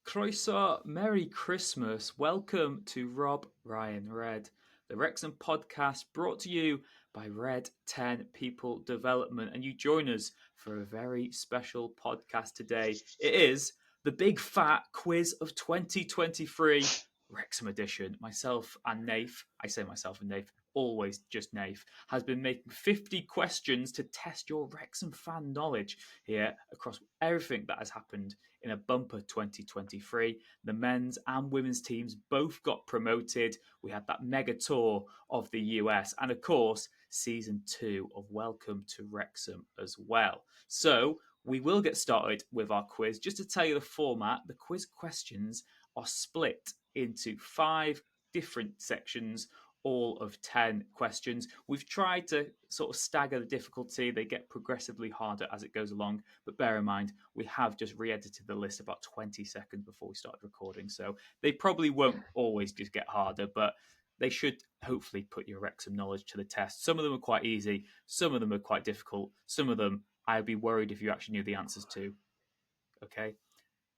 Croeso, Merry Christmas. Welcome to Rob, Ryan, Red, the Wrexham podcast brought to you by Red 10 People Development. And you join us for a very special podcast today. It is the Big Fat Quiz of 2023, Wrexham edition. Myself and Nath, I say myself and Nath, always just Nath, has been making 50 questions to test your Wrexham fan knowledge here across everything that has happened in a bumper 2023. The men's and women's teams both got promoted. We had that mega tour of the US and, of course, season 2 of Welcome to Wrexham as well. So we will get started with our quiz. Just to tell you the format, the quiz questions are split into 5 different sections, all of 10 questions. We've tried to sort of stagger the difficulty. They get progressively harder as it goes along. But bear in mind, we have just re-edited the list about 20 seconds before we started recording. So they probably won't always just get harder, but they should hopefully put your Wrexham knowledge to the test. Some of them are quite easy. Some of them are quite difficult. Some of them I'd be worried if you actually knew the answers to. Okay?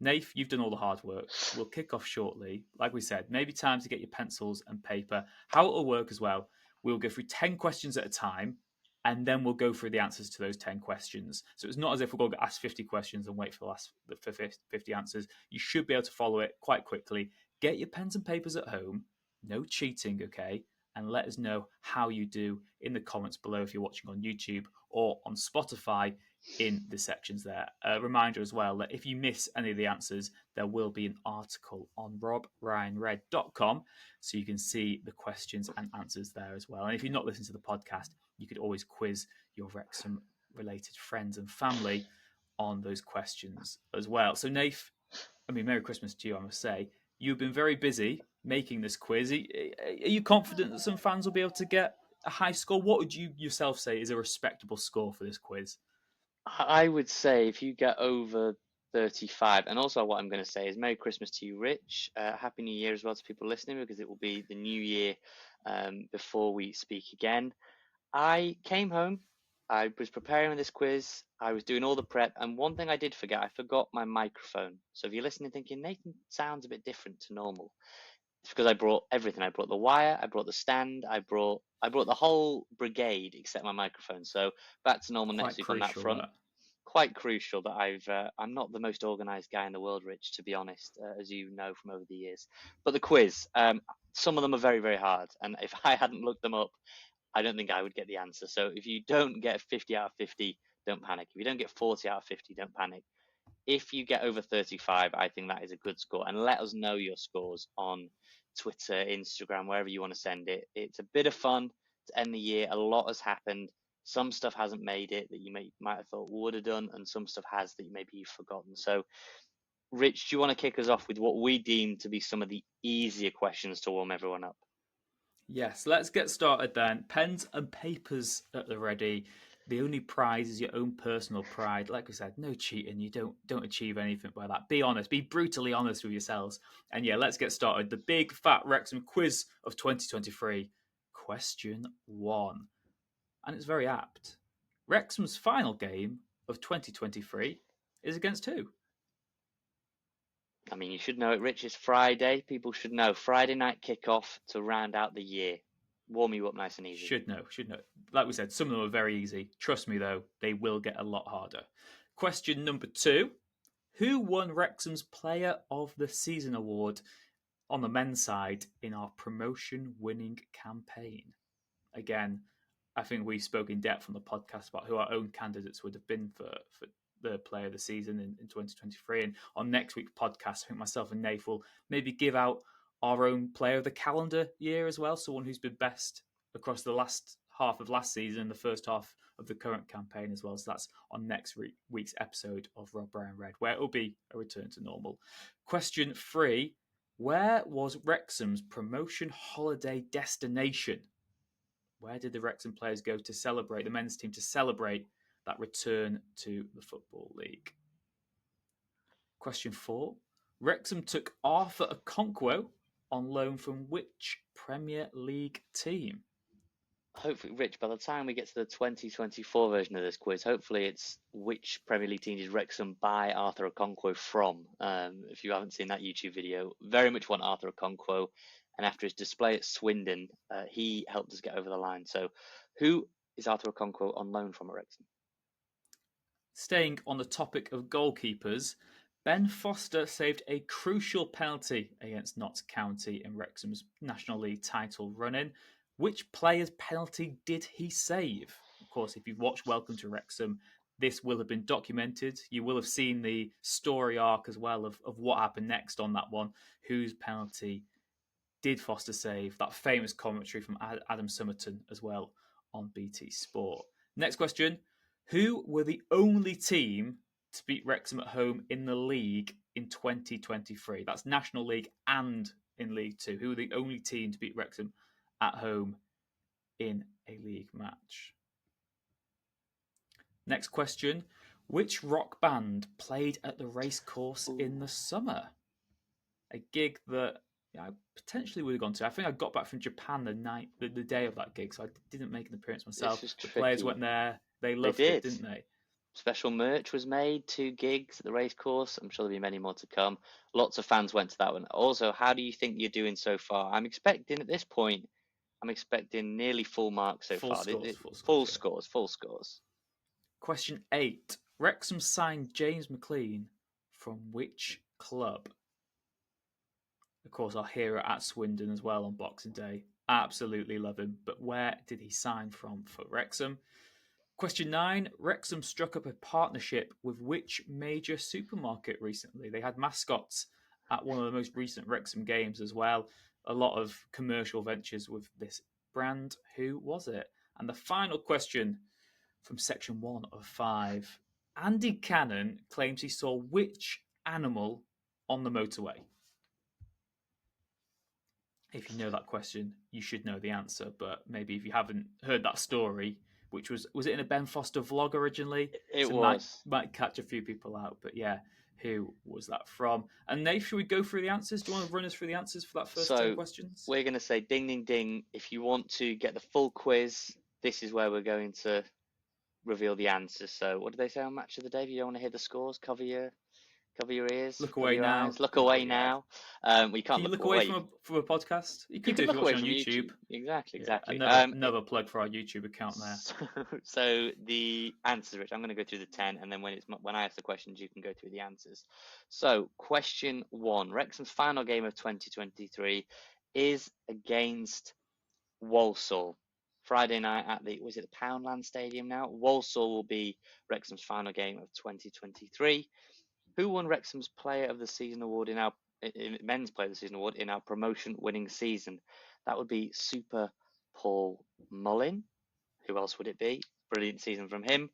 Nath, you've done all the hard work. We'll kick off shortly. Like we said, maybe time to get your pencils and paper. How it'll work as well, we'll go through 10 questions at a time, and then we'll go through the answers to those 10 questions. So it's not as if we're going to ask 50 questions and wait for 50 answers. You should be able to follow it quite quickly. Get your pens and papers at home. No cheating, okay? And let us know how you do in the comments below if you're watching on YouTube or on Spotify in the sections there. A reminder as well that if you miss any of the answers, there will be an article on robryanred.com so you can see the questions and answers there as well. And if you're not listening to the podcast, you could always quiz your Wrexham related friends and family on those questions as well. So Nath, Merry Christmas to you, I must say. You've been very busy making this quiz. Are you confident that some fans will be able to get a high score? What would you yourself say is a respectable score for this quiz? I would say if you get over 35, and also what I'm going to say is Merry Christmas to you, Rich. Happy New Year as well to people listening, because it will be the new year before we speak again. I came home, I was preparing this quiz, I was doing all the prep, and one thing I did forget, I forgot my microphone. So if you're listening thinking, Nathan sounds a bit different to normal, it's because I brought everything. I brought the wire, I brought the stand, I brought the whole brigade except my microphone. So back to normal next week on that front. Quite crucial that I'm not the most organized guy in the world, Rich, to be honest, as you know from over the years. But the quiz, some of them are very, very hard. And if I hadn't looked them up, I don't think I would get the answer. So if you don't get 50 out of 50, don't panic. If you don't get 40 out of 50, don't panic. If you get over 35, I think that is a good score. And let us know your scores on Twitter, Instagram, wherever you want to send it. It's a bit of fun to end the year. A lot has happened. Some stuff hasn't made it that you might have thought would have done, and some stuff has that maybe you've forgotten. So, Rich, do you want to kick us off with what we deem to be some of the easier questions to warm everyone up? Yes, let's get started then. Pens and papers at the ready. The only prize is your own personal pride. Like we said, no cheating. You don't achieve anything by that. Be honest. Be brutally honest with yourselves. And yeah, let's get started. The Big Fat Wrexham Quiz of 2023. Question 1. And it's very apt. Wrexham's final game of 2023 is against who? You should know it, Rich. It's Friday. People should know. Friday night kickoff to round out the year. Warm you up nice and easy. Should know. Like we said, some of them are very easy. Trust me, though, they will get a lot harder. Question number 2. Who won Wrexham's Player of the Season award on the men's side in our promotion-winning campaign? Again, I think we spoke in depth on the podcast about who our own candidates would have been for the Player of the Season in 2023. And on next week's podcast, I think myself and Nath will maybe give out our own Player of the calendar year as well, someone who's been best across the last half of last season and the first half of the current campaign as well. So that's on next week's episode of Rob, Ryan, Red, where it will be a return to normal. Question 3. Where was Wrexham's promotion holiday destination? Where did the Wrexham players go to celebrate, the men's team to celebrate that return to the Football League? Question 4. Wrexham took Arthur Okonkwo on loan from which Premier League team? hopefully, Rich, by the time we get to the 2024 version of this quiz, hopefully it's which Premier League team did Wrexham buy Arthur Okonkwo from? If you haven't seen that YouTube video, very much want Arthur Okonkwo. And after his display at Swindon, he helped us get over the line. So who is Arthur Okonkwo on loan from at Wrexham? Staying on the topic of goalkeepers, Ben Foster saved a crucial penalty against Notts County in Wrexham's National League title run-in. Which player's penalty did he save? Of course, if you've watched Welcome to Wrexham, this will have been documented. You will have seen the story arc as well of what happened next on that one. Whose penalty did Foster save? That famous commentary from Adam Summerton as well on BT Sport. Next question. Who were the only team to beat Wrexham at home in the league in 2023? That's National League and in League Two. Who were the only team to beat Wrexham at home in a league match? Next question. Which rock band played at the racecourse in the summer? A gig that I potentially would have gone to. I think I got back from Japan the day of that gig, so I didn't make an appearance myself. The players went there. They loved it, didn't they? Special merch was made, 2 gigs at the racecourse. I'm sure there'll be many more to come. Lots of fans went to that one. Also, how do you think you're doing so far? I'm expecting at this point, nearly full marks so far. Full scores. Question 8. Wrexham signed James McLean from which club? Of course, our hero at Swindon as well on Boxing Day. Absolutely love him. But where did he sign from for Wrexham? Question 9. Wrexham struck up a partnership with which major supermarket recently? They had mascots at one of the most recent Wrexham games as well. A lot of commercial ventures with this brand. Who was it? And the final question from section 1 of 5. Andy Cannon claims he saw which animal on the motorway? If you know that question, you should know the answer. But maybe if you haven't heard that story, which was it in a Ben Foster vlog originally? It was. Might catch a few people out. But yeah, who was that from? And Nate, should we go through the answers? Do you want to run us through the answers for that first 10 questions? We're going to say ding, ding, ding. If you want to get the full quiz, this is where we're going to reveal the answers. So what do they say on Match of the Day? If you don't want to hear the scores, cover your ears. Look away now. Eyes. Look away now. We can't. Can you look away from a podcast? You could do if you're watching on YouTube. Exactly. Another plug for our YouTube account there. So the answers, Rich. I'm going to go through the 10, and then when I ask the questions, you can go through the answers. So question 1: Wrexham's final game of 2023 is against Walsall. Friday night at the Poundland Stadium now. Walsall will be Wrexham's final game of 2023. Who won Wrexham's Player of the Season award in Men's Player of the Season award in our promotion-winning season? That would be Super Paul Mullin. Who else would it be? Brilliant season from him.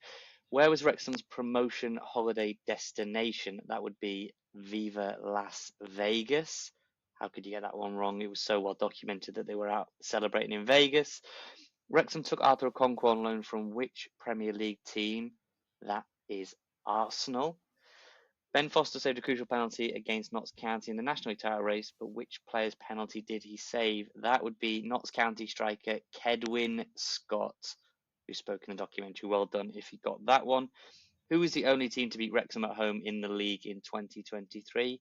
Where was Wrexham's promotion holiday destination? That would be Viva Las Vegas. How could you get that one wrong? It was so well documented that they were out celebrating in Vegas. Wrexham took Arthur Okonkwo on loan from which Premier League team? That is Arsenal. Ben Foster saved a crucial penalty against Notts County in the National League title race, but which player's penalty did he save? That would be Notts County striker Cedwyn Scott, who spoke in the documentary. Well done if you got that one. Who was the only team to beat Wrexham at home in the league in 2023?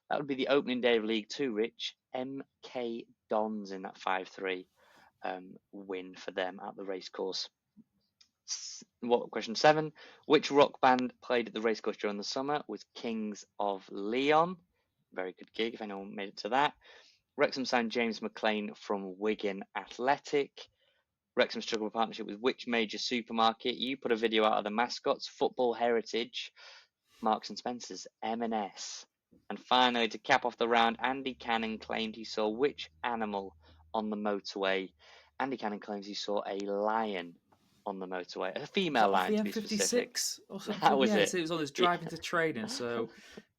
That would be the opening day of League Two, Rich. MK Dons in that 5-3 win for them at the racecourse. Question 7. Which rock band played at the racecourse during the summer? Was Kings of Leon. Very good gig if anyone made it to that. Wrexham signed James McLean from Wigan Athletic. Wrexham struggled with partnership with which major supermarket? You put a video out of the mascots. Football Heritage, Marks and Spencer's, M&S. And finally, to cap off the round, Andy Cannon claimed he saw which animal on the motorway? Andy Cannon claims he saw a lion on the motorway, a female lion to be specific. Or something. That was it. So it was on his driving to training. So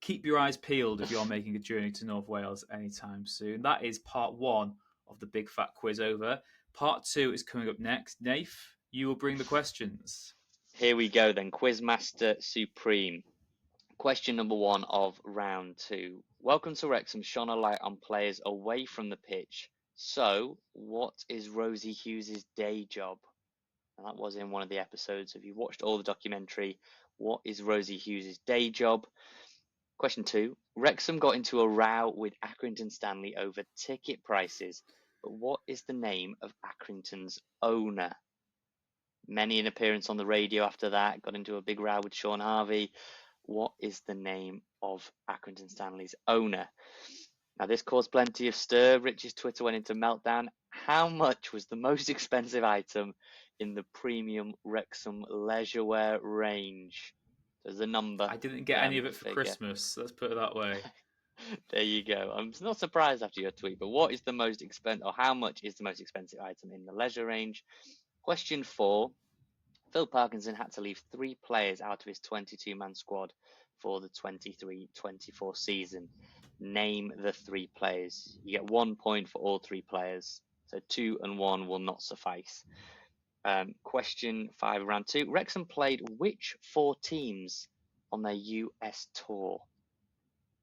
keep your eyes peeled if you're making a journey to North Wales anytime soon. That is part 1 of the Big Fat Quiz over. Part 2 is coming up next. Nath, you will bring the questions. Here we go then. Quizmaster Supreme. Question number 1 of round 2. Welcome to Wrexham shone a light on players away from the pitch So, what is Rosie Hughes' day job? And that was in one of the episodes. If you watched all the documentary, what is Rosie Hughes' day job? Question 2. Wrexham got into a row with Accrington Stanley over ticket prices, but what is the name of Accrington's owner? Many an appearance on the radio after that, got into a big row with Sean Harvey. What is the name of Accrington Stanley's owner? Now, this caused plenty of stir. Rich's Twitter went into meltdown. How much was the most expensive item in the premium Wrexham leisurewear range? There's a number, I didn't get any of a it for figure. Christmas. Let's put it that way. There you go. I'm not surprised after your tweet, but what is the most expensive, or how much is the most expensive item in the leisure range? Question 4. Phil Parkinson had to leave 3 players out of his 22-man squad for the 23-24 season. Name the 3 players. You get 1 point for all 3 players, so 2 and 1 will not suffice. Question 5, round 2. Wrexham played which 4 teams on their US tour?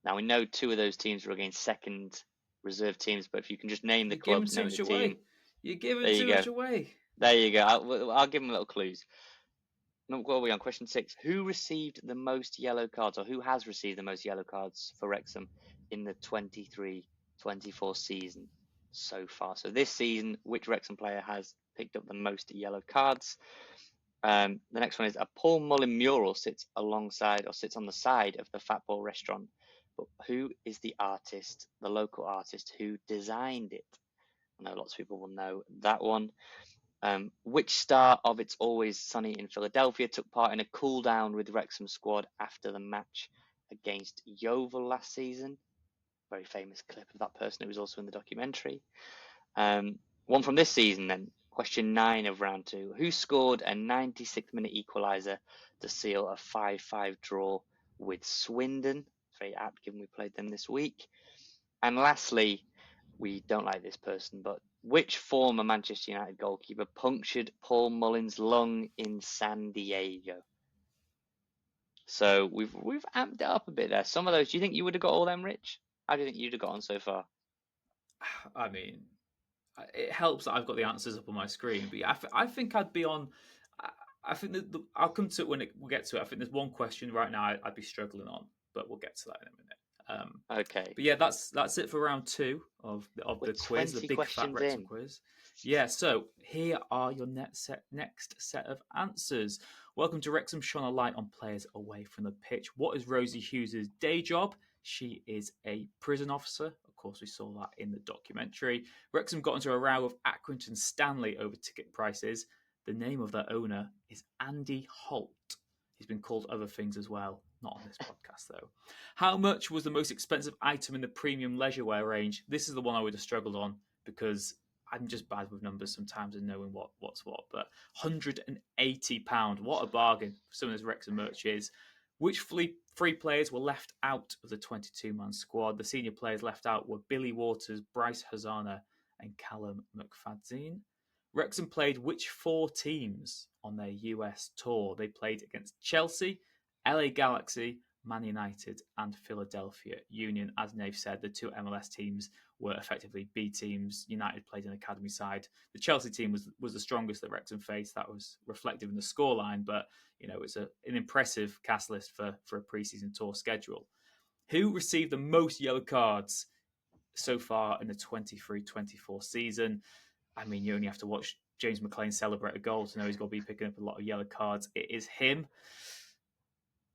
Now, we know 2 of those teams were against second reserve teams, but if you can just name the club, name the team. You're giving too much away. There you go. I'll give them little clues. What are we on? Question 6. Who received the most yellow cards, or who has received the most yellow cards for Wrexham in the 23-24 season so far? So this season, which Wrexham player has picked up the most yellow cards? The next one is a Paul Mullin mural sits alongside, or sits on the side of the Fat Ball restaurant. But who is the artist, the local artist who designed it? I know lots of people will know that one. Which star of It's Always Sunny in Philadelphia took part in a cool down with the Wrexham squad after the match against Yeovil last season? Very famous clip of that person who was also in the documentary. One from this season then. Question 9 of round 2. Who scored a 96th-minute equaliser to seal a 5-5 draw with Swindon? Very apt given we played them this week. And lastly, we don't like this person, but which former Manchester United goalkeeper punctured Paul Mullin's lung in San Diego? So we've amped it up a bit there. Some of those, do you think you would have got all them, Rich? How do you think you'd have got on so far? I mean, it helps that I've got the answers up on my screen, but yeah, I think I'd be on. I think that I'll come to it when we'll get to it. I think there's one question right now I'd be struggling on, but we'll get to that in a minute. Okay. But yeah, that's it for round 2 of the quiz, the Big Fat Wrexham Quiz. Yeah, so here are your next set of answers. Welcome to Wrexham shone a light on players away from the pitch. What is Rosie Hughes' day job? She is a prison officer. Of course, we saw that in the documentary. Wrexham got into a row with Accrington Stanley over ticket prices. The name of their owner is Andy Holt. He's been called other things as well. Not on this podcast, though. How much was the most expensive item in the premium leisurewear range? This is the one I would have struggled on because I'm just bad with numbers sometimes and knowing what's what. But £180. What a bargain for some of this Wrexham merch is. Which three players were left out of the 22-man squad? The senior players left out were Billy Waters, Bryce Hosanna, and Callum McFadzean. Wrexham played which 4 teams on their US tour? They played against Chelsea, LA Galaxy, Man United, and Philadelphia Union. As Nave said, the 2 MLS teams were effectively B teams. United played an academy side. The Chelsea team was the strongest that Wrexham faced. That was reflective in the scoreline, but it's an impressive cast list for a preseason tour schedule. Who received the most yellow cards so far in the 23-24 season? I mean, you only have to watch James McLean celebrate a goal to know he's going to be picking up a lot of yellow cards. It is him.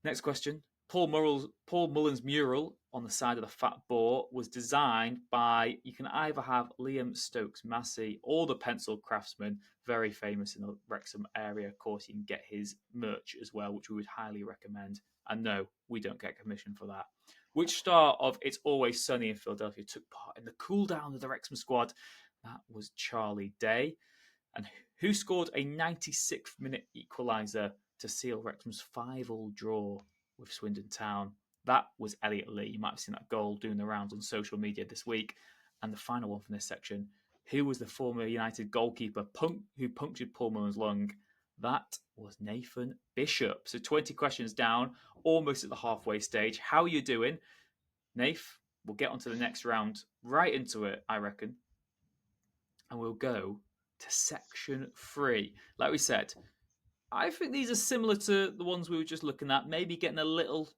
Next question. Paul Mullin's mural on the side of the Fat Boar was designed by, you can either have Liam Stokes-Massey or the Pencil Craftsman, very famous in the Wrexham area. Of course, you can get his merch as well, which we would highly recommend. And no, we don't get commission for that. Which star of It's Always Sunny in Philadelphia took part in the cool down of the Wrexham squad? That was Charlie Day. And who scored a 96th minute equaliser to seal Wrexham's 5-5 draw with Swindon Town? That was Elliot Lee. You might have seen that goal doing the rounds on social media this week. And the final one from this section, who was the former United goalkeeper who punctured Paul Mullin's lung? That was Nathan Bishop. So 20 questions down, almost at the halfway stage. How are you doing? Nath, we'll get on to the next round. Right into it, I reckon. and we'll go to section 3. Like we said, I think these are similar to the ones we were just looking at, maybe getting a little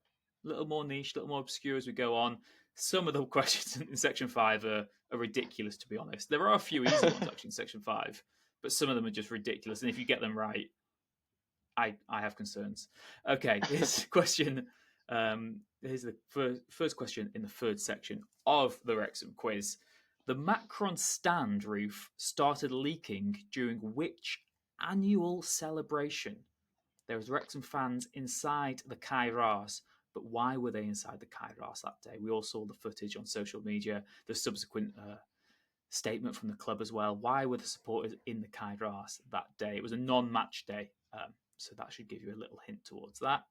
more niche, a little more obscure as we go on. Some of the questions in section 5 are ridiculous, to be honest. There are a few easy ones actually in section 5, but some of them are just ridiculous. And if you get them right, I have concerns. Okay, here's question. Here's the first question in the third section of the Wrexham quiz. The Macron stand roof started leaking during which annual celebration? There was Wrexham fans inside the Kairos, but why were they inside the Kairos that day? We all saw the footage on social media, the subsequent statement from the club as well. Why were the supporters in the Kairos that day? It was a non-match day, so that should give you a little hint towards that.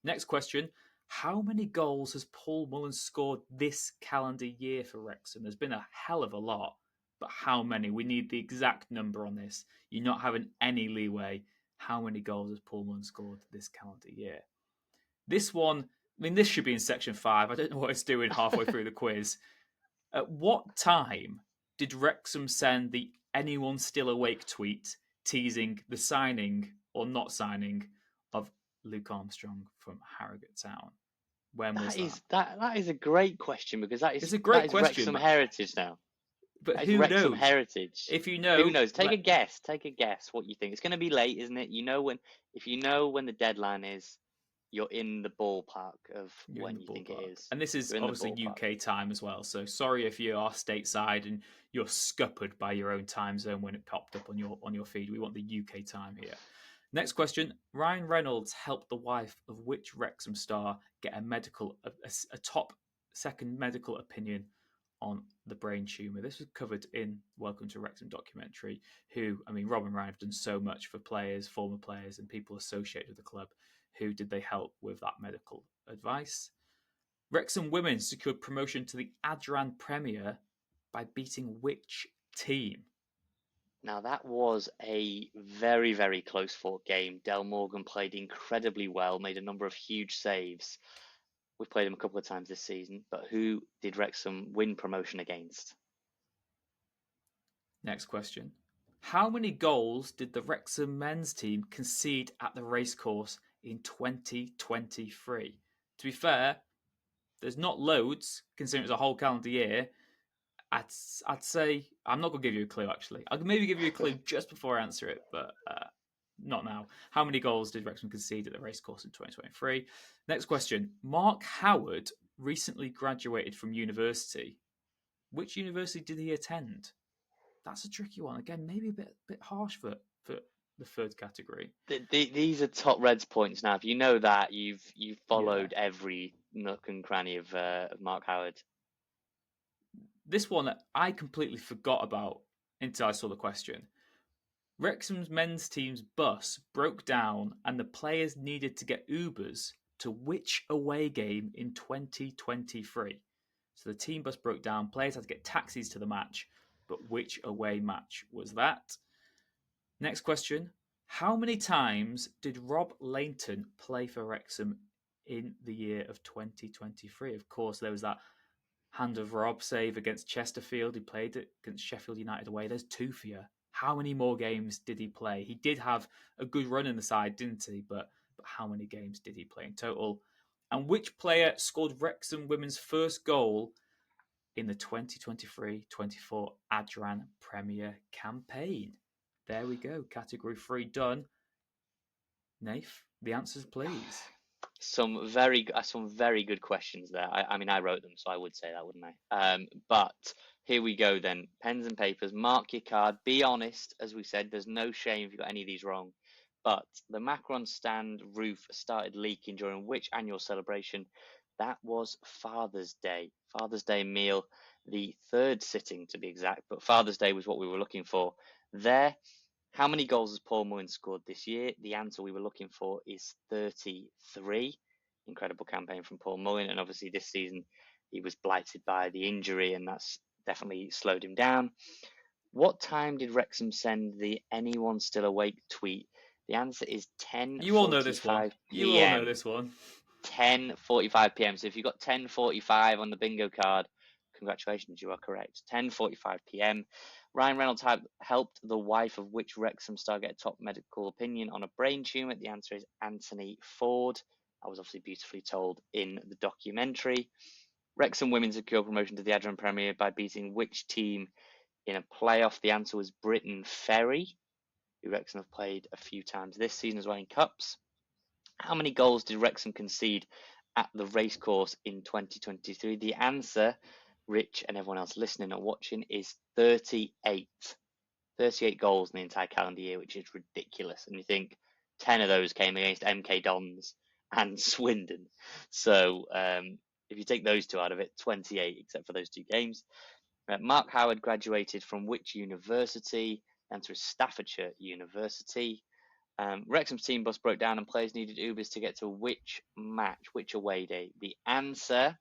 Next question. How many goals has Paul Mullen scored this calendar year for Wrexham? There's been a hell of a lot, but how many? We need the exact number on this. You're not having any leeway. How many goals has Paul Mullen scored this calendar year? This one, I mean, this should be in section 5. I don't know what it's doing halfway through the quiz. At what time did Wrexham send the anyone still awake tweet teasing the signing or not signing of Luke Armstrong from Harrogate Town? When was that? That is a great question, because It's a great question, Wrexham heritage now. but That is who Wrexham knows? heritage. If you know, Who knows? Take a guess. Take a guess what you think. It's going to be late, isn't it? If you know when the deadline is, you're in the ballpark of when you think it is. And this is obviously UK time as well. So sorry if you are stateside and you're scuppered by your own time zone when it popped up on your feed. We want the UK time here. Next question. Ryan Reynolds helped the wife of which Wrexham star get a top second medical opinion on the brain tumour? This was covered in Welcome to Wrexham documentary. Rob and Ryan have done so much for players, former players, and people associated with the club. Who did they help with that medical advice? Wrexham women secured promotion to the Adran Premier by beating which team? Now, that was a very, very close fought game. Del Morgan played incredibly well, made a number of huge saves. We've played him a couple of times this season, but who did Wrexham win promotion against? Next question. How many goals did the Wrexham men's team concede at the racecourse in 2023? To be fair, there's not loads, considering it's a whole calendar year. I'd say, I'm not going to give you a clue, actually. I can maybe give you a clue just before I answer it, but not now. How many goals did Wrexham concede at the racecourse in 2023? Next question. Mark Howard recently graduated from university. Which university did he attend? That's a tricky one. Again, maybe a bit harsh for the third category. These are top Reds points now. If you know that, you've followed every nook and cranny of Mark Howard. This one I completely forgot about until I saw the question. Wrexham's men's team's bus broke down and the players needed to get Ubers to which away game in 2023? So the team bus broke down, players had to get taxis to the match, but which away match was that? Next question. How many times did Rob Lainton play for Wrexham in the year of 2023? Of course, there was that hand of Rob save against Chesterfield. He played it against Sheffield United away. There's 2 for you. How many more games did he play? He did have a good run in the side, didn't he? But how many games did he play in total? And which player scored Wrexham women's first goal in the 2023-24 Adran Premier campaign? There we go. Category 3 done. Nath, the answers, please. Some very good questions there. I wrote them, so I would say that, wouldn't I? But here we go then. Pens and papers. Mark your card. Be honest. As we said, there's no shame if you got any of these wrong. But the Macron stand roof started leaking during which annual celebration? That was Father's Day. Father's Day meal, the third sitting to be exact. But Father's Day was what we were looking for there. How many goals has Paul Mullen scored this year? The answer we were looking for is 33. Incredible campaign from Paul Mullen. And obviously this season he was blighted by the injury, and that's definitely slowed him down. What time did Wrexham send the anyone still awake tweet? The answer is 10:45 You all know this one. You all know this one. 10:45 p.m. So if you've got 10:45 on the bingo card, congratulations, you are correct. 10:45 p.m. Ryan Reynolds helped the wife of which Wrexham star get a top medical opinion on a brain tumour? The answer is Anthony Ford. That was obviously beautifully told in the documentary. Wrexham women secure promotion to the Adrian Premier by beating which team in a playoff? The answer was Britain Ferry, who Wrexham have played a few times this season as well in cups. How many goals did Wrexham concede at the racecourse in 2023? The answer, Rich and everyone else listening and watching, is 38. 38 goals in the entire calendar year, which is ridiculous. And you think 10 of those came against MK Dons and Swindon. So if you take those two out of it, 28, except for those two games. Mark Howard graduated from which university? The answer is Staffordshire University. Wrexham's team bus broke down and players needed Ubers to get to which match, which away day? The answer,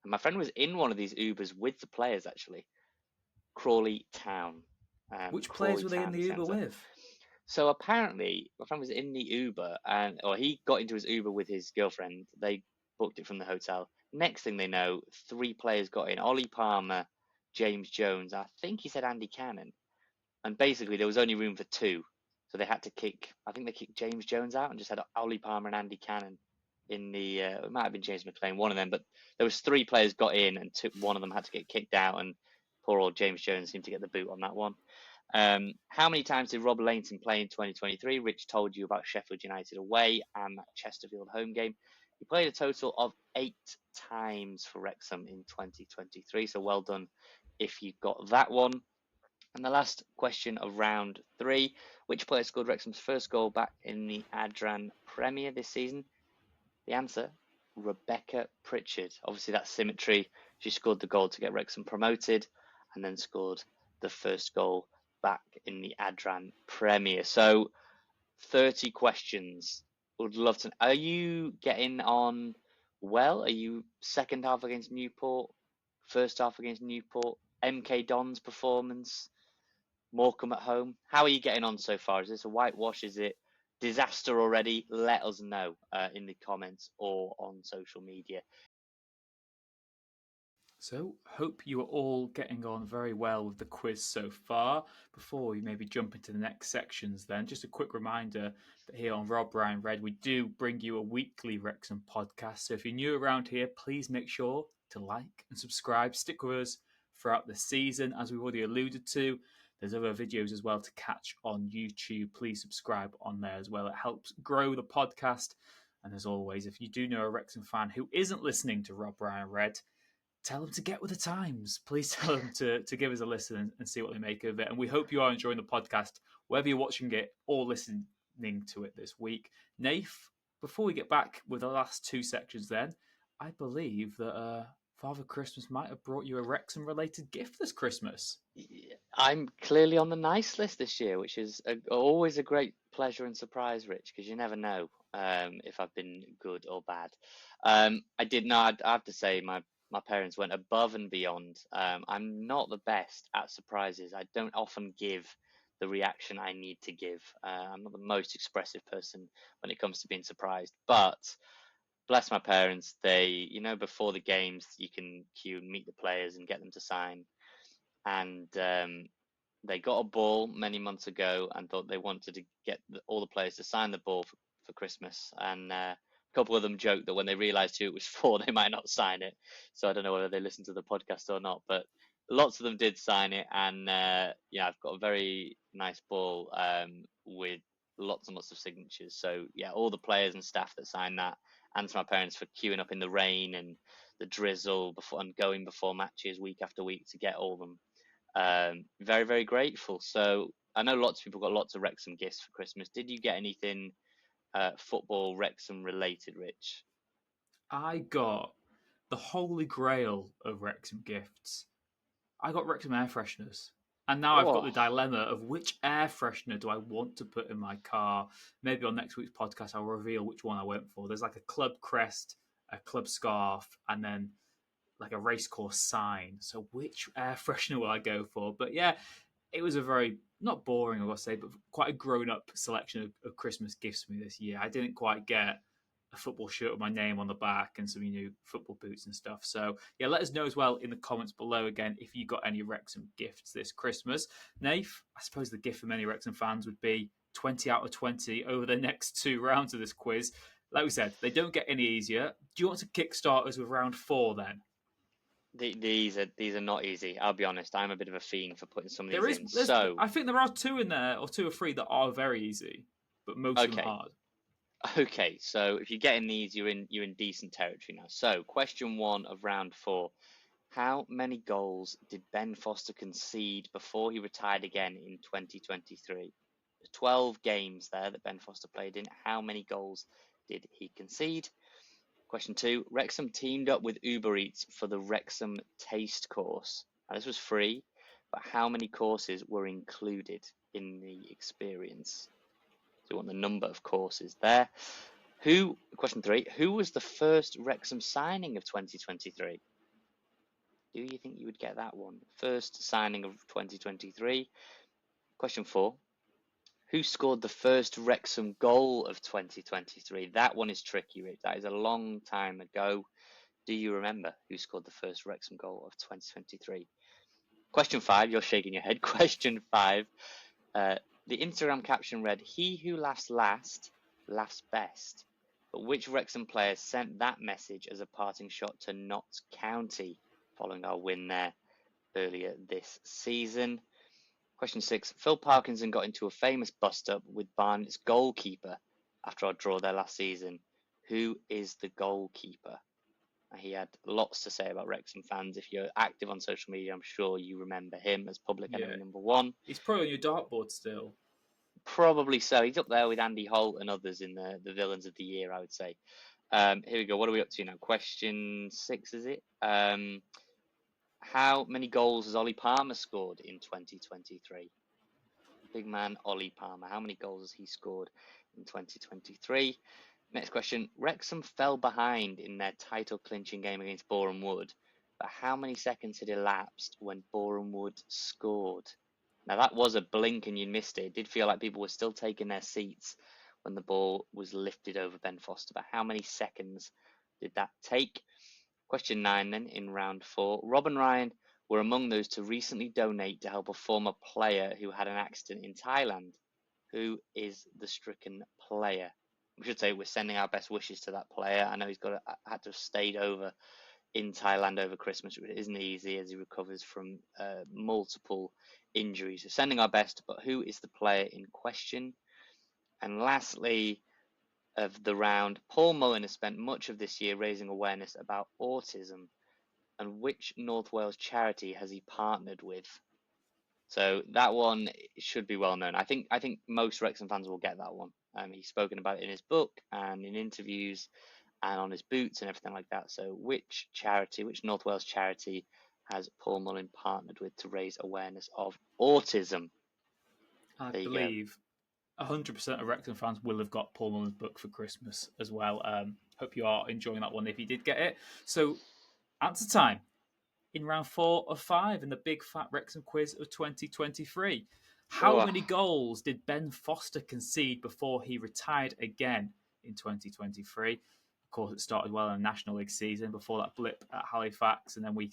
and my friend was in one of these Ubers with the players actually, Crawley Town. Which Crawley players were they in Town, the the Uber centre. with? So apparently, my friend was in the Uber, or he got into his Uber with his girlfriend. They booked it from the hotel. Next thing they know, 3 players got in: Ollie Palmer, James Jones, I think he said Andy Cannon. And basically, there was only room for 2. So they had to I think they kicked James Jones out and just had Ollie Palmer and Andy Cannon in the, it might have been James McLean, one of them, but there was 3 players got in and one of them had to get kicked out, and poor old James Jones seemed to get the boot on that one. How many times did Rob Lainton play in 2023? Rich told you about Sheffield United away and that Chesterfield home game. He played a total of 8 times for Wrexham in 2023, so well done if you got that one. And the last question of round 3, which player scored Wrexham's first goal back in the Adran Premier this season? The answer, Rebecca Pritchard. Obviously, that's symmetry. She scored the goal to get Wrexham promoted and then scored the first goal back in the Adran Premier. So 30 questions. Would love to. Are you getting on well? Are you second half against Newport, first half against Newport, MK Don's performance, Morecambe at home? How are you getting on so far? Is this a whitewash? Is it disaster already? Let us know in the comments or on social media. So, hope you are all getting on very well with the quiz so far. Before we maybe jump into the next sections, then, just a quick reminder that here on Rob, Ryan, Red, we do bring you a weekly Wrexham podcast. So, if you're new around here, please make sure to like and subscribe. Stick with us throughout the season, as we've already alluded to. There's other videos as well to catch on YouTube. Please subscribe on there as well. It helps grow the podcast. And as always, if you do know a Wrexham fan who isn't listening to Rob, Ryan, Red, tell them to get with the times. Please tell them to give us a listen and see what they make of it. And we hope you are enjoying the podcast, whether you're watching it or listening to it this week. Nath, before we get back with the last 2 sections then, I believe that Father Christmas might have brought you a Wrexham-related gift this Christmas. I'm clearly on the nice list this year, which is always a great pleasure and surprise, Rich, because you never know if I've been good or bad. I did not. I have to say, my parents went above and beyond. I'm not the best at surprises. I don't often give the reaction I need to give. I'm not the most expressive person when it comes to being surprised, but bless my parents. They, before the games, you can queue and meet the players and get them to sign. And they got a ball many months ago and thought they wanted to get all the players to sign the ball for Christmas. And a couple of them joked that when they realised who it was for, they might not sign it. So I don't know whether they listened to the podcast or not, but lots of them did sign it. And yeah, I've got a very nice ball with lots and lots of signatures. So yeah, all the players and staff that signed that, and to my parents for queuing up in the rain and the drizzle before and going before matches week after week to get all of them. Very, very grateful. So I know lots of people got lots of Wrexham gifts for Christmas. Did you get anything football Wrexham related, Rich? I got the holy grail of Wrexham gifts. I got Wrexham air fresheners. And now I've got the dilemma of which air freshener do I want to put in my car. Maybe on next week's podcast, I'll reveal which one I went for. There's like a club crest, a club scarf, and then like a racecourse sign. So which air freshener will I go for? But yeah, it was a very, not boring, I will say, but quite a grown-up selection of Christmas gifts for me this year. I didn't quite get a football shirt with my name on the back and some new football boots and stuff. So yeah, let us know as well in the comments below again if you got any Wrexham gifts this Christmas. Nath, I suppose the gift for many Wrexham fans would be 20 out of 20 over the next 2 rounds of this quiz. Like we said, they don't get any easier. Do you want to kickstart us with round 4 then? These are not easy. I'll be honest. I'm a bit of a fiend for putting some of these in. I think there are 2 in there, or 2 or 3 that are very easy, but most of them are hard. Okay, so if you're getting these, you're in decent territory now. So, question 1 of round 4. How many goals did Ben Foster concede before he retired again in 2023? 12 games there that Ben Foster played in. How many goals did he concede? Question 2. Wrexham teamed up with Uber Eats for the Wrexham Taste Course. Now, this was free, but how many courses were included in the experience? So we want the number of courses there. Question 3. Who was the first Wrexham signing of 2023? Do you think you would get that one? First signing of 2023. Question 4. Who scored the first Wrexham goal of 2023? That one is tricky, Rich. That is a long time ago. Do you remember who scored the first Wrexham goal of 2023? Question 5. You're shaking your head. Question 5. The Instagram caption read, "He who laughs last, laughs best." But which Wrexham player sent that message as a parting shot to Notts County following our win there earlier this season? Question 6. Phil Parkinson got into a famous bust-up with Barnet's goalkeeper after our draw there last season. Who is the goalkeeper? He had lots to say about Wrexham fans. If you're active on social media, I'm sure you remember him as public enemy number 1. He's probably on your dartboard still. Probably so. He's up there with Andy Holt and others in the villains of the year, I would say. Here we go. What are we up to now? Question 6, is it? How many goals has Ollie Palmer scored in 2023? Big man Ollie Palmer. How many goals has he scored in 2023? Next question. Wrexham fell behind in their title clinching game against Boreham Wood, but how many seconds had elapsed when Boreham Wood scored? Now that was a blink and you missed it. It did feel like people were still taking their seats when the ball was lifted over Ben Foster, but how many seconds did that take? Question 9 then in round 4. Rob and Ryan were among those to recently donate to help a former player who had an accident in Thailand. Who is the stricken player? We should say we're sending our best wishes to that player. I know he's had to have stayed over in Thailand over Christmas, which isn't easy as he recovers from multiple injuries. So sending our best, but who is the player in question? And lastly, of the round, Paul Mullen has spent much of this year raising awareness about autism. And which North Wales charity has he partnered with? So that one should be well known. I think most Wrexham fans will get that one. He's spoken about it in his book and in interviews and on his boots and everything like that. So which North Wales charity has Paul Mullen partnered with to raise awareness of autism? I believe 100% of Wrexham fans will have got Paul Mullen's book for Christmas as well. Hope you are enjoying that one if you did get it. So answer time in round 4 of 5 in the Big Fat Wrexham Quiz of 2023. How many goals did Ben Foster concede before he retired again in 2023? Of course, it started well in the National League season before that blip at Halifax, and then we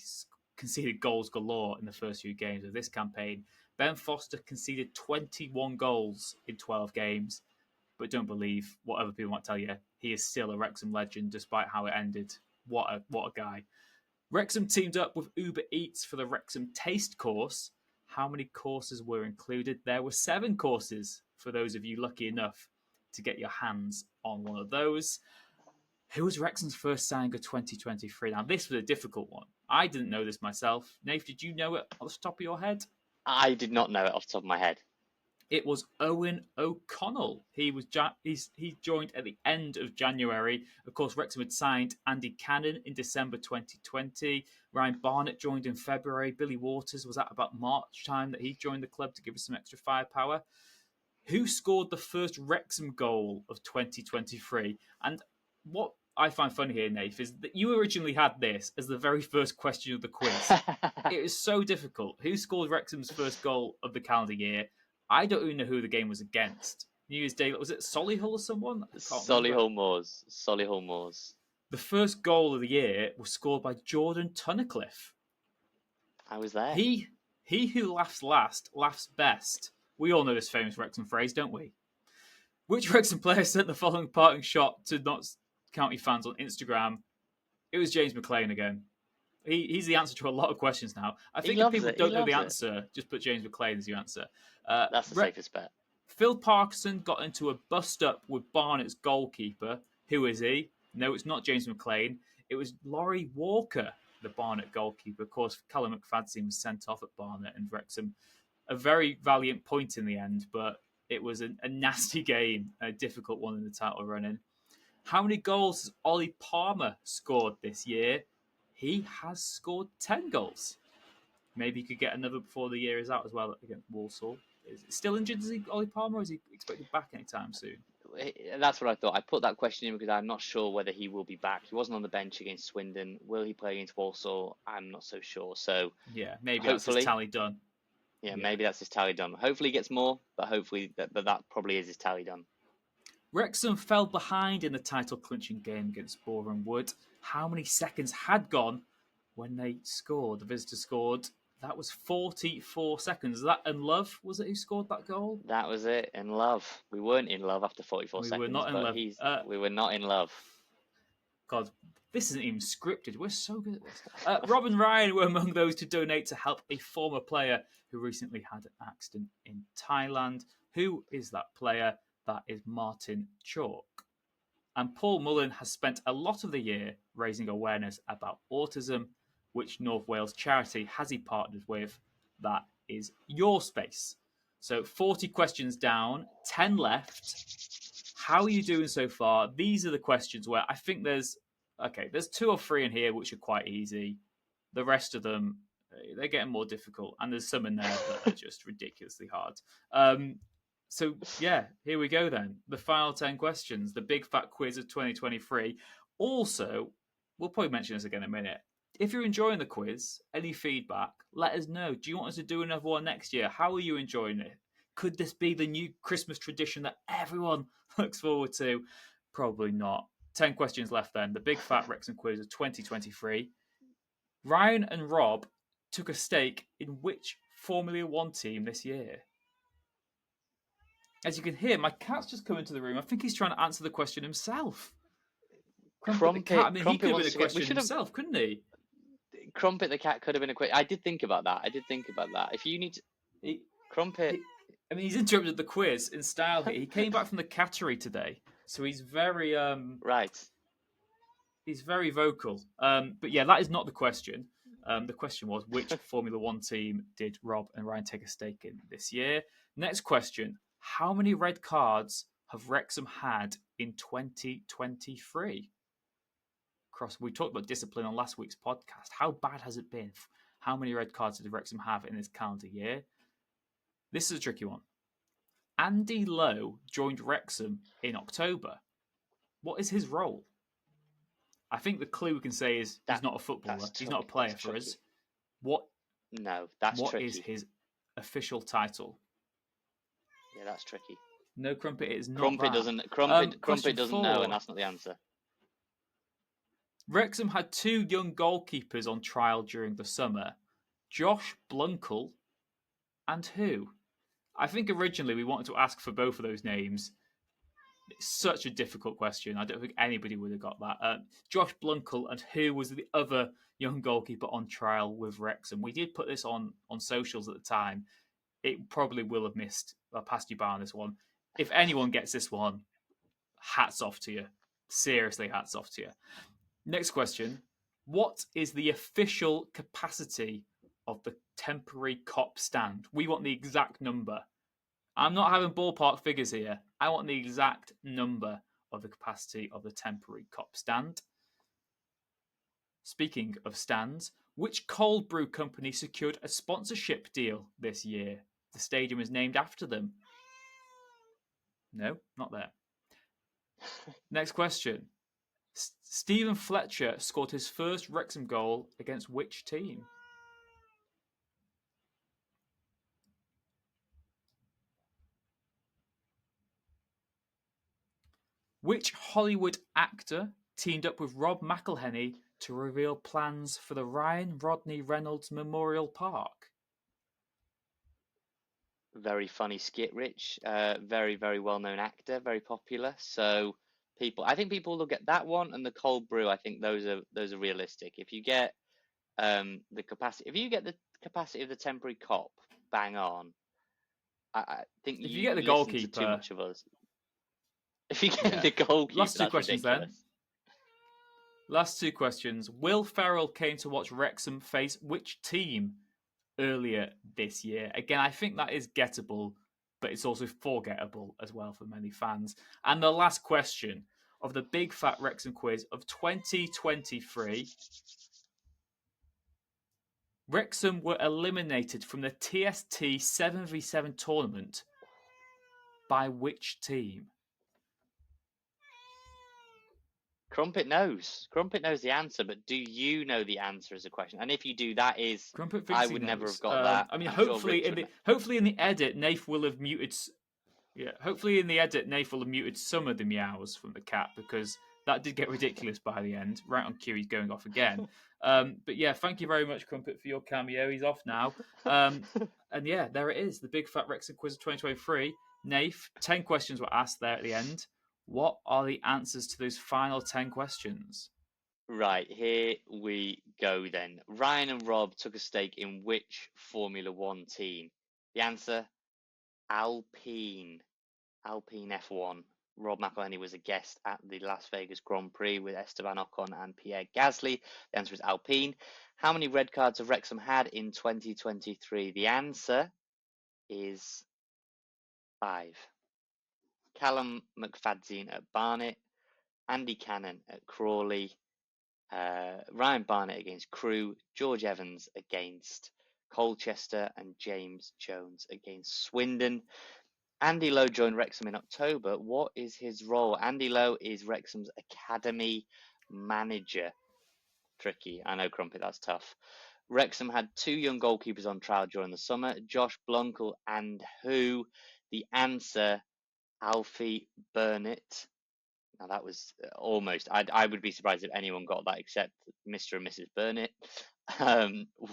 conceded goals galore in the first few games of this campaign. Ben Foster conceded 21 goals in 12 games, but don't believe what other people might tell you. He is still a Wrexham legend despite how it ended. What a guy. Wrexham teamed up with Uber Eats for the Wrexham Taste Course. How many courses were included? There were 7 courses for those of you lucky enough to get your hands on one of those. Who was Wrexham's first signing of 2023? Now, this was a difficult one. I didn't know this myself. Nath, did you know it off the top of your head? I did not know it off the top of my head. It was Owen O'Connell. He joined at the end of January. Of course, Wrexham had signed Andy Cannon in December 2020. Ryan Barnett joined in February. Billy Waters was at about March time that he joined the club to give us some extra firepower. Who scored the first Wrexham goal of 2023? And what I find funny here, Nath, is that you originally had this as the very first question of the quiz. It was so difficult. Who scored Wrexham's first goal of the calendar year? I don't even know who the game was against. New Year's Day. Was it Solihull or someone? I can't remember. Solihull Moors. Solihull Moors. The first goal of the year was scored by Jordan Tunnicliffe. I was there. He who laughs last laughs best. We all know this famous Wrexham phrase, don't we? Which Wrexham player sent the following parting shot to Notts County fans on Instagram? It was James McLean again. He's the answer to a lot of questions now. I think if people don't know the answer, just put James McLean as your answer. That's the safest bet. Phil Parkinson got into a bust-up with Barnet's goalkeeper. Who is he? No, it's not James McLean. It was Laurie Walker, the Barnet goalkeeper. Of course, Callum McFadzean was sent off at Barnet, and Wrexham, a very valiant point in the end, but it was a nasty game, a difficult one in the title run-in. How many goals has Ollie Palmer scored this year? He has scored 10 goals. Maybe he could get another before the year is out as well against Walsall. Is it still injured, Ollie Palmer, or is he expected back anytime soon? That's what I thought. I put that question in because I'm not sure whether he will be back. He wasn't on the bench against Swindon. Will he play against Walsall? I'm not so sure. So yeah, maybe that's his tally done. Yeah, maybe that's his tally done. Hopefully he gets more, but hopefully that probably is his tally done. Wrexham fell behind in the title-clinching game against Boreham Wood. How many seconds had gone when they scored? The visitor scored. That was 44 seconds. Is that in Love? Was it who scored that goal? That was it. In Love. We weren't in love after 44 seconds. We were not in love. We were not in love. God, this isn't even scripted. We're so good at this. Rob and Ryan were among those to donate to help a former player who recently had an accident in Thailand. Who is that player? That is Martin Chalk. And Paul Mullen has spent a lot of the year raising awareness about autism. Which North Wales charity has he partnered with? That is Your Space. So 40 questions down, 10 left. How are you doing so far? These are the questions where I think there's 2 or 3 in here which are quite easy. The rest of them, they're getting more difficult. And there's some in there that are just ridiculously hard. So, yeah, here we go then. The final 10 questions, the Big Fat Quiz of 2023. Also, we'll probably mention this again in a minute. If you're enjoying the quiz, any feedback, let us know. Do you want us to do another one next year? How are you enjoying it? Could this be the new Christmas tradition that everyone looks forward to? Probably not. 10 questions left then. The Big Fat Wrexham Quiz of 2023. Ryan and Rob took a stake in which Formula One team this year? As you can hear, my cat's just come into the room. I think he's trying to answer the question himself. Crumpet the cat. I mean, he could have been a question himself, couldn't he? Crumpet the cat could have been a question. I did think about that. If you need to... Crumpet... he's interrupted the quiz in style here. He came back from the cattery today, so he's very... Right. He's very vocal. But yeah, that is not the question. The question was, which Formula One team did Rob and Ryan take a stake in this year? Next question. How many red cards have Wrexham had in 2023? We talked about discipline on last week's podcast. How bad has it been? How many red cards did Wrexham have in this calendar year? This is a tricky one. Andy Lowe joined Wrexham in October. What is his role? I think the clue we can say is he's not a footballer. He's not a player for us. What is his official title? Yeah, that's tricky. No, Crumpet is not. Crumpet doesn't know, and that's not the answer. Wrexham had 2 young goalkeepers on trial during the summer. Josh Blunkel and who? I think originally we wanted to ask for both of those names. It's such a difficult question. I don't think anybody would have got that. Josh Blunkel and who was the other young goalkeeper on trial with Wrexham? We did put this on socials at the time. It probably will have passed you by on this one. If anyone gets this one, hats off to you. Seriously, hats off to you. Next question. What is the official capacity of the temporary cop stand? We want the exact number. I'm not having ballpark figures here. I want the exact number of the capacity of the temporary cop stand. Speaking of stands, which cold brew company secured a sponsorship deal this year? The stadium is named after them. No, not there. Next question. Stephen Fletcher scored his first Wrexham goal against which team? Which Hollywood actor teamed up with Rob McElhenney to reveal plans for the Ryan Rodney Reynolds Memorial Park? Very funny skit, Rich. Very, very well-known actor, very popular. So I think people look at that one and the cold brew. I think those are realistic. If you get the capacity, if you get the capacity of the temporary cop bang on, I think If you get the you listen to too goalkeeper, much of us. If you get yeah. the goalkeeper, Last two that's questions then. ridiculous. Last two questions. Will Ferrell came to watch Wrexham face which team earlier this year? Again, I think that is gettable, but it's also forgettable as well for many fans. And the last question of the Big Fat Wrexham Quiz of 2023. Wrexham were eliminated from the TST 7v7 tournament by which team? Crumpet knows. Crumpet knows the answer, but do you know the answer is a question? And if you do, that is, Crumpet I thinks he would never have knows. got that. I mean, I'm sure hopefully Rich in would the know. hopefully in the edit, Nath will have muted. Yeah, hopefully in the edit, Nath will have muted some of the meows from the cat because that did get ridiculous by the end. Right on cue, he's going off again. But yeah, thank you very much, Crumpet, for your cameo. He's off now. And yeah, there it is, the Big Fat Wrexham Quiz of 2023. Nath, 10 questions were asked there at the end. What are the answers to those final 10 questions? Right, here we go then. Ryan and Rob took a stake in which Formula One team? The answer, Alpine. Alpine F1. Rob McElhenney was a guest at the Las Vegas Grand Prix with Esteban Ocon and Pierre Gasly. The answer is Alpine. How many red cards have Wrexham had in 2023? The answer is 5. Callum McFadzean at Barnet, Andy Cannon at Crawley, Ryan Barnett against Crewe, George Evans against Colchester, and James Jones against Swindon. Andy Lowe joined Wrexham in October. What is his role? Andy Lowe is Wrexham's academy manager. Tricky. I know, Crumpet, that's tough. Wrexham had 2 young goalkeepers on trial during the summer, Josh Blunkel and who? The answer, Alfie Burnett. Now that was almost. I would be surprised if anyone got that except Mr. and Mrs. Burnett.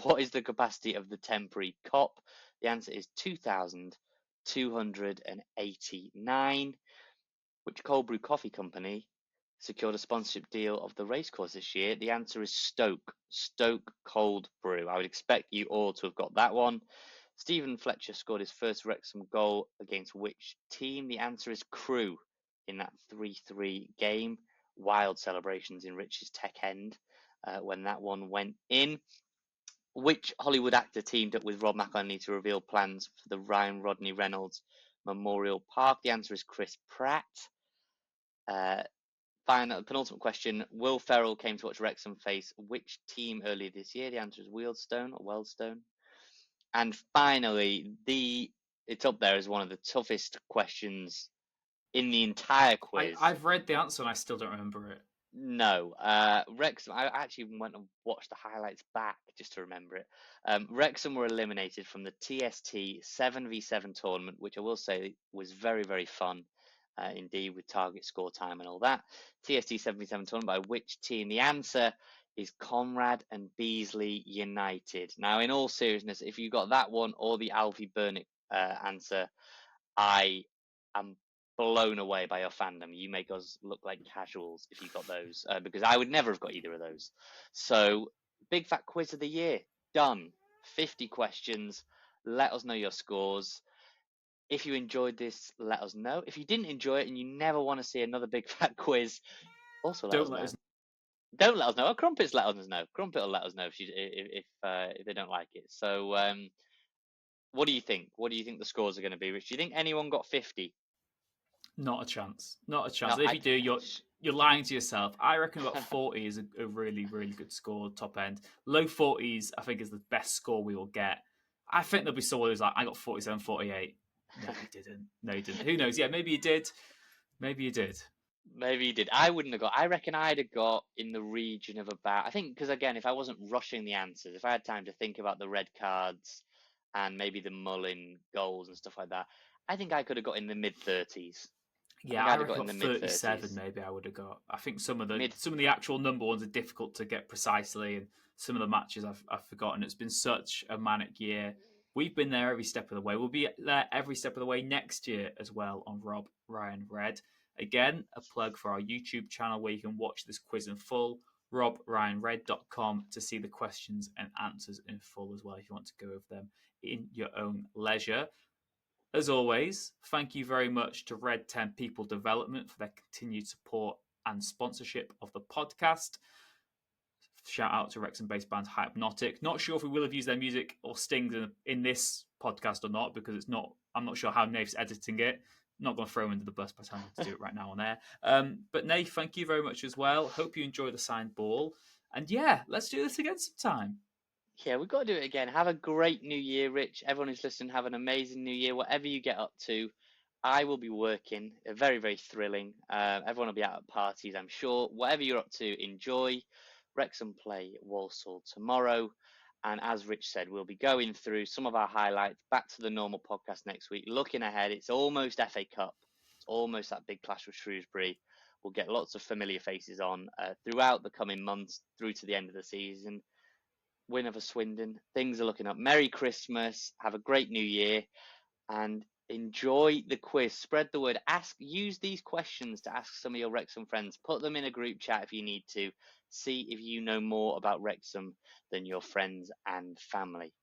What is the capacity of the temporary cop? The answer is 2,289. Which cold brew coffee company secured a sponsorship deal of the racecourse this year? The answer is Stoke. Stoke Cold Brew. I would expect you all to have got that one. Stephen Fletcher scored his first Wrexham goal against which team? The answer is Crewe in that 3-3 game. Wild celebrations in Rich's Tech End when that one went in. Which Hollywood actor teamed up with Rob McElhenney to reveal plans for the Ryan Rodney Reynolds Memorial Park? The answer is Chris Pratt. Penultimate question. Will Ferrell came to watch Wrexham face which team earlier this year? The answer is Wealdstone. And finally, it's up there as one of the toughest questions in the entire quiz. I've read the answer and I still don't remember it. No, Wrexham. I actually went and watched the highlights back just to remember it. Wrexham were eliminated from the TST 7v7 tournament, which I will say was very, very fun indeed, with target score time and all that. TST 7v7 tournament by which team? The answer is Conrad and Beasley United. Now, in all seriousness, if you got that one or the Alfie Burnett answer, I am blown away by your fandom. You make us look like casuals if you got those, because I would never have got either of those. So, Big Fat Quiz of the Year, done. 50 questions. Let us know your scores. If you enjoyed this, let us know. If you didn't enjoy it and you never want to see another Big Fat Quiz, also let us know. Don't let us know. Crumpets let us know. Crumpet will let us know if they don't like it. So, what do you think? What do you think the scores are going to be, Rich? Do you think anyone got 50? Not a chance. Not a chance. No, If you do, you're lying to yourself. I reckon about 40 is a really, really good score, top end. Low 40s, I think, is the best score we will get. I think there'll be someone who's like, I got 47, 48. No, you didn't. No, you didn't. Who knows? Yeah, maybe you did. Maybe you did. Maybe you did. I wouldn't have got. I reckon I'd have got in the region of about. I think because again, if I wasn't rushing the answers, if I had time to think about the red cards and maybe the Mullin goals and stuff like that, I think I could have got in the mid 30s. I Yeah, think I I'd have reckon got in about the mid 37 30s. maybe I would have got. I think Mid. some of the actual number ones are difficult to get precisely, and some of the matches I've forgotten. It's been such a manic year. We've been there every step of the way. We'll be there every step of the way next year as well on Rob Ryan Red. Again, a plug for our YouTube channel where you can watch this quiz in full. RobRyanRed.com to see the questions and answers in full as well if you want to go over them in your own leisure. As always, thank you very much to Red 10 People Development for their continued support and sponsorship of the podcast. Shout out to Wrexham based band Hypnotic. Not sure if we will have used their music or stings in this podcast or not, because I'm not sure how Naif's editing it. Not going to throw him under the bus by telling him to do it right now on air. But Naif, thank you very much as well. Hope you enjoy the signed ball. And yeah, let's do this again sometime. Yeah, we've got to do it again. Have a great new year, Rich. Everyone who's listening, have an amazing new year. Whatever you get up to, I will be working. Very, very thrilling. Everyone will be out at parties, I'm sure. Whatever you're up to, enjoy. Wrexham play Walsall tomorrow. And as Rich said, we'll be going through some of our highlights back to the normal podcast next week. Looking ahead, it's almost FA Cup. It's almost that big clash with Shrewsbury. We'll get lots of familiar faces on throughout the coming months through to the end of the season. Win over Swindon. Things are looking up. Merry Christmas. Have a great new year and enjoy the quiz. Spread the word. Use these questions to ask some of your Wrexham friends. Put them in a group chat if you need to. See if you know more about Wrexham than your friends and family.